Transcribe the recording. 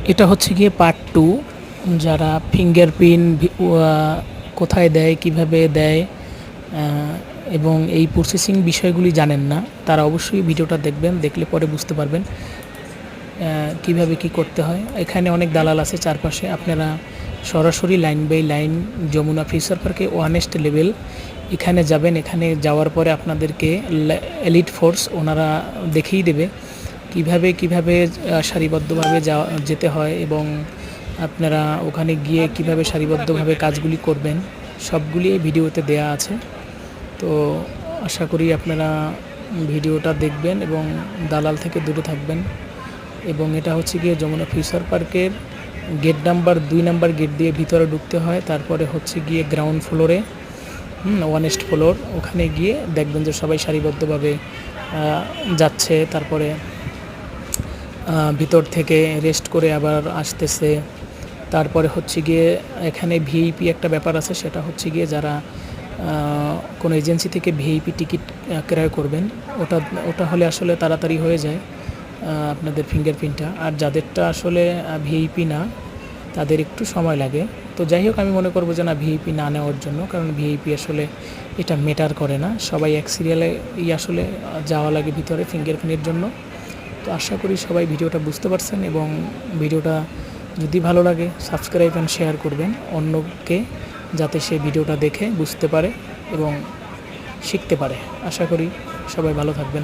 এটা হচ্ছে গিয়ে পার্ট 2। যারা ফিঙ্গারপ্রিন্ট কোথায় দেয়, কিভাবে দেয় এবং এই প্রসেসিং বিষয়গুলি জানেন না, তারা অবশ্যই ভিডিওটা দেখবেন। দেখলে পরে বুঝতে পারবেন কিভাবে কি করতে হয়। এখানে অনেক দালাল আছে চারপাশে। আপনারা সরাসরি line by line Jamuna future পার্কে ওয়ানেস্ট লেভেল এখানে যাবেন। এখানে যাওয়ার পরে আপনাদেরকে এলিট ফোর্স ওনারা দেখিয়ে দেবে কিভাবে সারিবদ্ধভাবে যেতে হয় এবং আপনারা ওখানে গিয়ে কিভাবে সারিবদ্ধভাবে কাজগুলি করবেন, সবগুলি এই ভিডিওতে দেয়া আছে। তো আশা করি আপনারা ভিডিওটা দেখবেন এবং দালাল থেকে দূরে থাকবেন। এবং এটা হচ্ছে গিয়ে যমুনা ফিউচার পার্কের গেট নাম্বার 2 নাম্বার গেট দিয়ে ভিতরে ঢুকতে হয়। তারপরে হচ্ছে গিয়ে গ্রাউন্ড ফ্লোরে, ওয়ানেস্ট ফ্লোর, ওখানে গিয়ে দেখবেন যে সবাই সারিবদ্ধভাবে যাচ্ছে। তারপরে ভিতর থেকে রেস্ট করে আবার আসতেছে। তারপরে হচ্ছে গিয়ে এখানে ভিআইপি একটা ব্যাপার আছে, সেটা হচ্ছে গিয়ে যারা কোনো এজেন্সি থেকে ভিআইপি টিকিট ক্রয় করবেন, ওটা হলে আসলে তাড়াতাড়ি হয়ে যায় আপনাদের ফিঙ্গারপ্রিন্টটা। আর যাদেরটা আসলে ভিআইপি না, তাদের একটু সময় লাগে। তো যাই হোক, আমি মনে করবো যে না, ভিআইপি না নেওয়ার জন্য, কারণ ভিআইপি আসলে এটা ম্যাটার করে না। সবাই এক সিরিয়ালে আসলে যাওয়া লাগে ভিতরে ফিঙ্গারপ্রিন্টের জন্য। তো আশা করি সবাই ভিডিওটা বুঝতে পারছেন এবং ভিডিওটা যদি ভালো লাগে সাবস্ক্রাইব অ্যান্ড শেয়ার করবেন অন্যকে, যাতে সে ভিডিওটা দেখে বুঝতে পারে এবং শিখতে পারে। আশা করি সবাই ভালো থাকবেন।